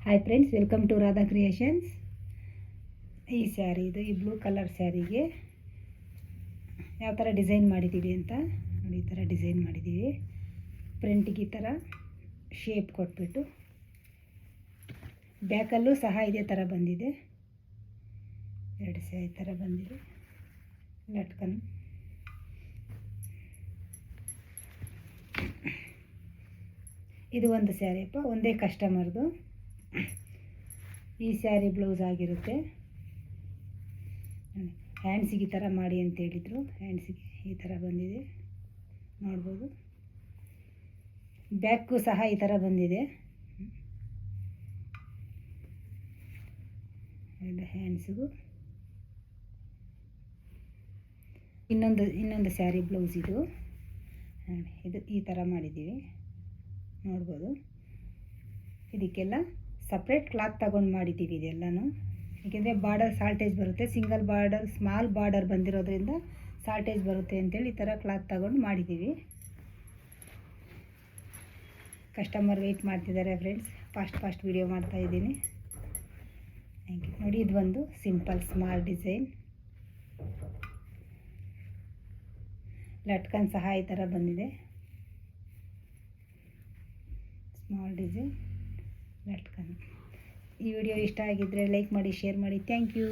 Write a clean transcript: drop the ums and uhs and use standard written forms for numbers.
Hi friends, welcome to Radha Creations. ಈ ಸ್ಯಾರಿ ಇದು, ಈ ಬ್ಲೂ ಕಲರ್ ಸ್ಯಾರಿಗೆ ಯಾವ ಥರ ಡಿಸೈನ್ ಮಾಡಿದ್ದೀವಿ ಅಂತ ನೋಡಿ. ಈ ಥರ ಡಿಸೈನ್ ಮಾಡಿದ್ದೀವಿ. ಫ್ರಂಟಿಗೆ ಈ ಥರ ಶೇಪ್ ಕೊಟ್ಬಿಟ್ಟು, ಬ್ಯಾಕಲ್ಲೂ ಸಹ ಇದೇ ಥರ ಬಂದಿದೆ. ಎರಡು ಈ ಥರ ಬಂದಿದೆ ಲಟ್ಕನ್. ಇದು ಒಂದು ಸ್ಯಾರಿಪ್ಪ, ಒಂದೇ ಕಸ್ಟಮರ್ದು. ಈ ಸ್ಯಾರಿ ಬ್ಲೌಸ್ ಆಗಿರುತ್ತೆ. ಹ್ಯಾಂಡ್ಸಿಗೆ ಈ ಥರ ಮಾಡಿ ಅಂತ ಹೇಳಿದರು. ಹ್ಯಾಂಡ್ಸಿಗೆ ಈ ಥರ ಬಂದಿದೆ, ನೋಡ್ಬೋದು. ಬ್ಯಾಕು ಸಹ ಈ ಥರ ಬಂದಿದೆ. ಎರಡು ಹ್ಯಾಂಡ್ಸಿಗೂ ಇನ್ನೊಂದು ಸ್ಯಾರಿ ಬ್ಲೌಸ್ ಇದು. ಇದು ಈ ಥರ ಮಾಡಿದ್ದೀವಿ, ನೋಡ್ಬೋದು. ಇದಕ್ಕೆಲ್ಲ ಸಪ್ರೇಟ್ ಕ್ಲಾತ್ ತಗೊಂಡು ಮಾಡಿದ್ದೀವಿ ಇದೆಲ್ಲನೂ. ಏಕೆಂದರೆ ಬಾರ್ಡರ್ ಸಾಲ್ಟೇಜ್ ಬರುತ್ತೆ, ಸಿಂಗಲ್ ಬಾರ್ಡರ್, ಸ್ಮಾಲ್ ಬಾರ್ಡರ್ ಬಂದಿರೋದ್ರಿಂದ ಸಾಲ್ಟೇಜ್ ಬರುತ್ತೆ ಅಂತೇಳಿ ಈ ಥರ ಕ್ಲಾತ್ ತಗೊಂಡು ಮಾಡಿದ್ದೀವಿ. ಕಸ್ಟಮರ್ ವೆಯ್ಟ್ ಮಾಡ್ತಿದ್ದಾರೆ ಫ್ರೆಂಡ್ಸ್. ಫಾಸ್ಟ್ ವಿಡಿಯೋ ಮಾಡ್ತಾಯಿದ್ದೀನಿ. Thank you. ನೋಡಿ, ಇದು ಒಂದು ಸಿಂಪಲ್ ಸ್ಮಾಲ್ ಡಿಸೈನ್. ಲಟ್ಕನ್ ಸಹ ಈ ಥರ ಬಂದಿದೆ. ಸ್ಮಾಲ್ ಡಿಸೈನ್ ಲಟ್ಕನ್. ಈ ವಿಡಿಯೋ ಇಷ್ಟ ಆಗಿದ್ದರೆ ಲೈಕ್ ಮಾಡಿ, ಶೇರ್ ಮಾಡಿ. Thank you.